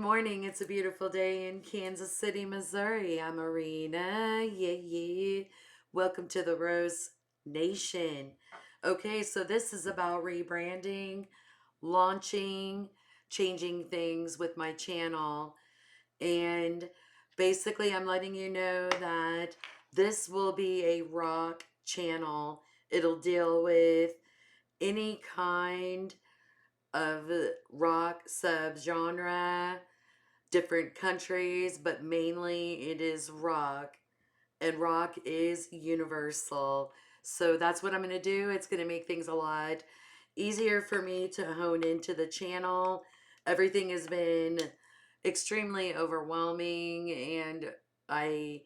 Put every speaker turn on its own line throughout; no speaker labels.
morning. It's a beautiful day in Kansas City, Missouri. I'm Marina. Yeah, yeah. Welcome to the Rose Nation. Okay, so this is about rebranding, launching, changing things with my channel. And basically, I'm letting you know that this will be a rock channel. It'll deal with any kind of rock subgenre, different countries, but mainly it is rock, and rock is universal. So that's what I'm going to do. It's going to make things a lot easier for me to hone into the channel. Everything has been extremely overwhelming, and I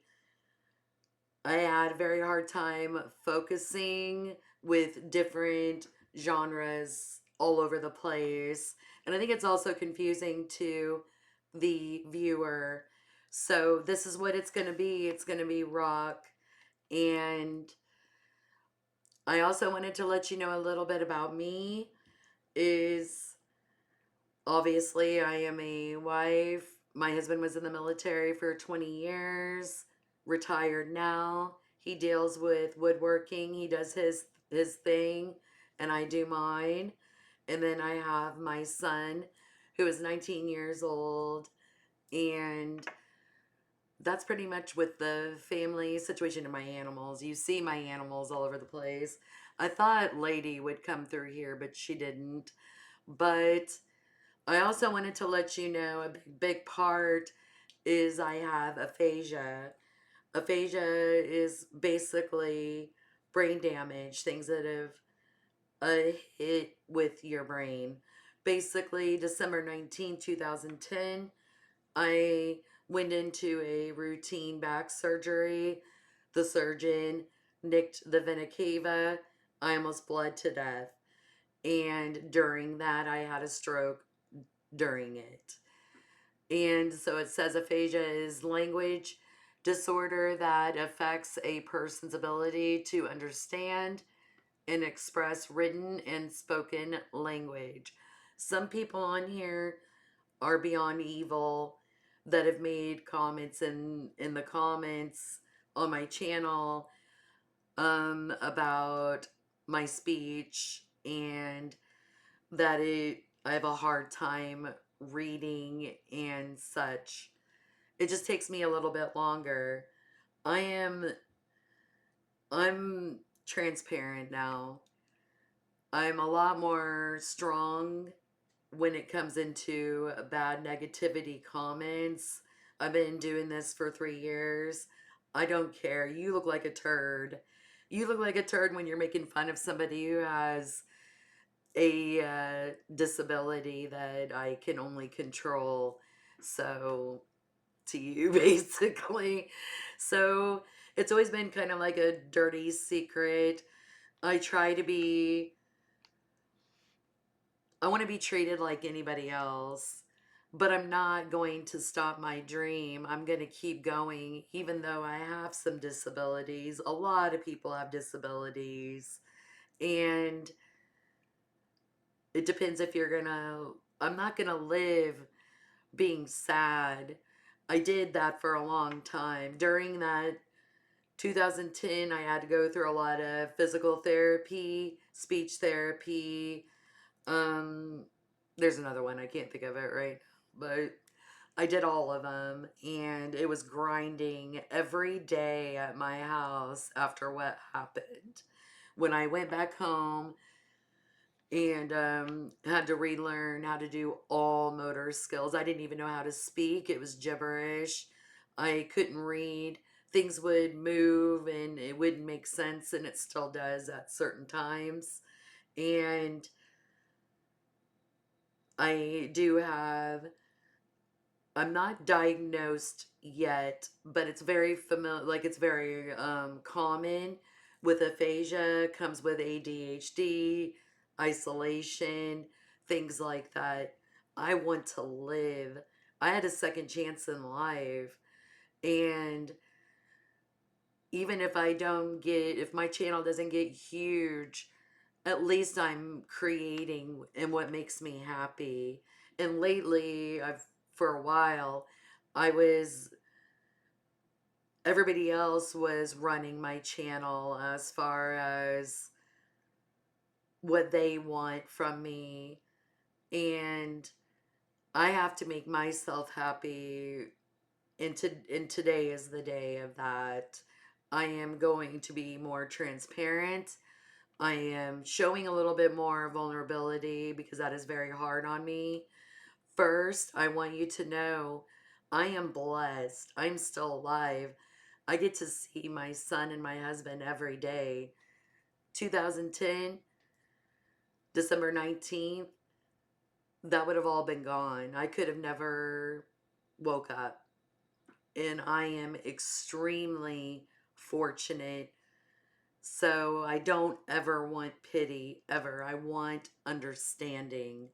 I had a very hard time focusing with different genres all over the place. And I think it's also confusing to the viewer. So, this is what it's going to be. It's going to be rock. And I also wanted to let you know a little bit about me. Is obviously I am a wife. My husband was in the military for 20 years, retired now. He deals with woodworking. He does his thing and I do mine. And then I have my son who is 19 years old, and that's pretty much with the family situation and my animals. You see my animals all over the place. I thought Lady would come through here, but she didn't. But I also wanted to let you know a big part is I have aphasia. Aphasia is basically brain damage, things that have hit with your brain. Basically, December 19th, 2010, I went into a routine back surgery. The surgeon nicked the vena cava. I almost bled to death. And during that, I had a stroke during it. And so it says aphasia is language disorder that affects a person's ability to understand and express written and spoken language. Some people on here are beyond evil that have made comments in the comments on my channel about my speech, and that I have a hard time reading and such. It just takes me a little bit longer. I am I'm transparent now. I'm a lot more strong when it comes into bad negativity comments. I've been doing this for 3 years. I don't care. You look like a turd. You look like a turd when you're making fun of somebody who has a disability that I can only control. So, to you, basically. So, it's always been kind of like a dirty secret. I try to be, I want to be treated like anybody else, but I'm not going to stop my dream. I'm going to keep going, even though I have some disabilities. A lot of people have disabilities. And it depends if you're gonna, I'm not gonna live being sad. I did that for a long time. During that 2010, I had to go through a lot of physical therapy, speech therapy. Um, there's another one, I can't think of it right now, but I did all of them, and it was grinding every day at my house after what happened. When I went back home and had to relearn how to do all motor skills. I didn't even know how to speak. It was gibberish. I couldn't read. Things would move and it wouldn't make sense, and it still does at certain times. And I do have, I'm not diagnosed yet, but it's very familiar, like it's very common with aphasia, comes with ADHD, isolation, things like that. I want to live. I had a second chance in life. And even if I don't get, if my channel doesn't get huge, at least I'm creating and what makes me happy. And lately, I've for a while, I was, everybody else was running my channel as far as what they want from me. And I have to make myself happy. And today is the day of that. I am going to be more transparent. I am showing a little bit more vulnerability because that is very hard on me. First, I want you to know I am blessed. I'm still alive. I get to see my son and my husband every day. 2010, December 19th, that would have all been gone. I could have never woke up. And I am extremely fortunate. So I don't ever want pity, ever. I want understanding.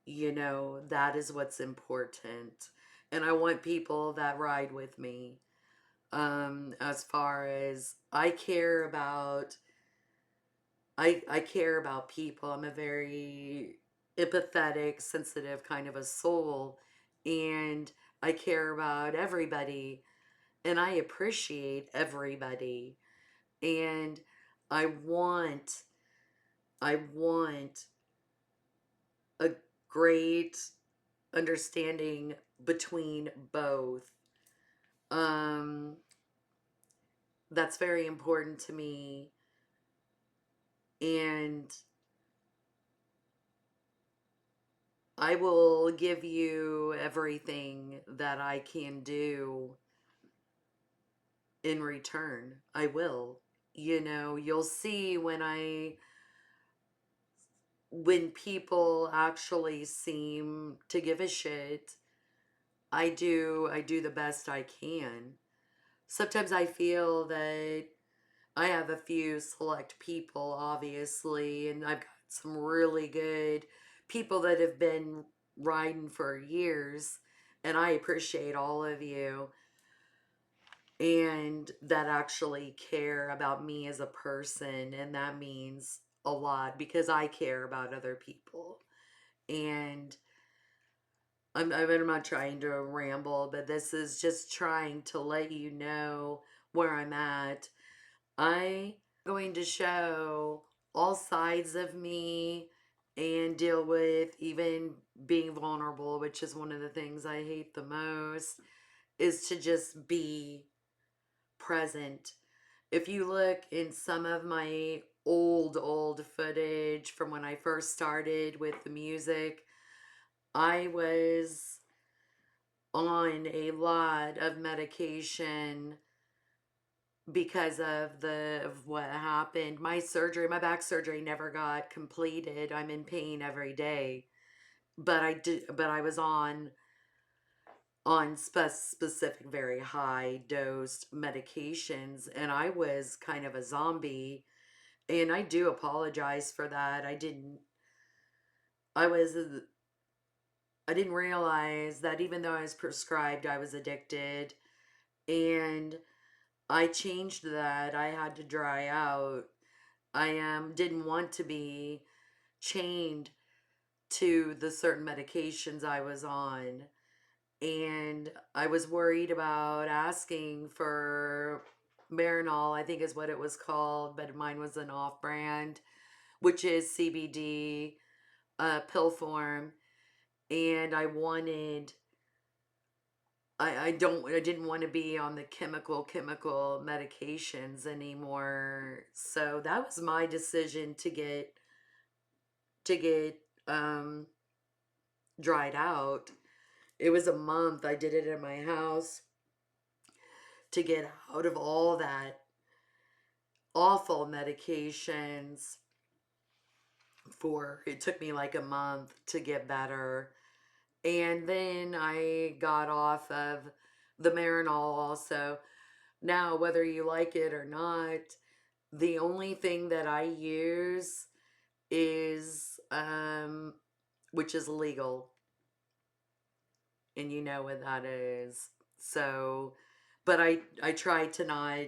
That is what's important. And I want people that ride with me. As far as I care about people. I'm a very empathetic, sensitive kind of a soul, and I care about everybody, and I appreciate everybody, and I want I want a great understanding between both. Um that's very important to me, and I will give you everything that I can do in return. I will. You'll see when people actually seem to give a shit. I do the best I can. Sometimes I feel that I have a few select people, obviously, and I've got some really good people that have been riding for years, and I appreciate all of you, and that actually care about me as a person, and that means a lot because I care about other people. And I'm not trying to ramble, but this is just trying to let you know where I'm at. I going to show all sides of me and deal with even being vulnerable, which is one of the things I hate the most, is to just be present. If you look in some of my old footage from when I first started with the music, I was on a lot of medication because of what happened. My back surgery never got completed. I'm in pain every day. But I was on specific very high dosed medications, and I was kind of a zombie, and I do apologize for that. I was I didn't realize that even though I was prescribed, I was addicted, and I changed that. I had to dry out. I didn't want to be chained to the certain medications I was on, and I was worried about asking for Marinol, I think is what it was called, but mine was an off brand, which is CBD pill form, and I didn't want to be on the chemical medications anymore. So that was my decision to get um dried out. It was a month. I did it in my house to get out of all that awful medications. For it took me like a month to get better, and then I got off of the Marinol also. Now, whether you like it or not, the only thing that I use is which is legal, and you know what that is. So, but I try to not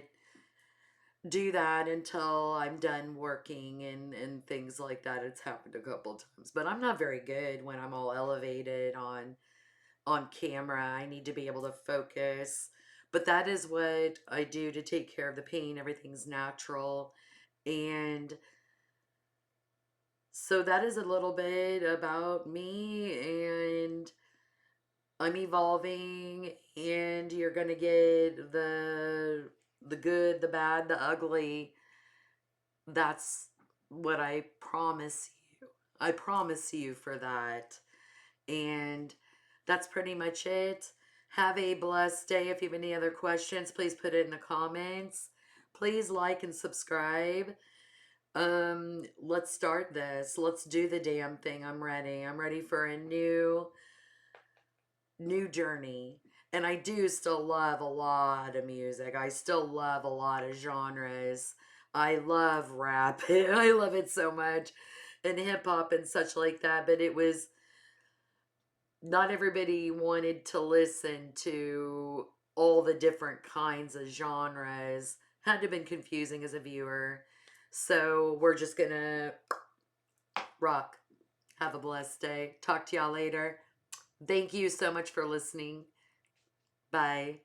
do that until I'm done working and things like that. It's happened a couple times, but I'm not very good when I'm all elevated on camera. I need to be able to focus. But that is what I do to take care of the pain. Everything's natural. And so that is a little bit about me, and I'm evolving, and you're going to get the good, the bad, the ugly. That's what I promise you. I promise you for that. And that's pretty much it. Have a blessed day. If you have any other questions, please put it in the comments. Please like and subscribe. Let's start this. Let's do the damn thing. I'm ready. I'm ready for a new journey. And I do still love a lot of music. I still love a lot of genres. I love rap. I love it so much. And hip hop and such like that. But it was not everybody wanted to listen to all the different kinds of genres. Had to have been confusing as a viewer. So we're just gonna rock. Have a blessed day. Talk to y'all later. Thank you so much for listening. Bye.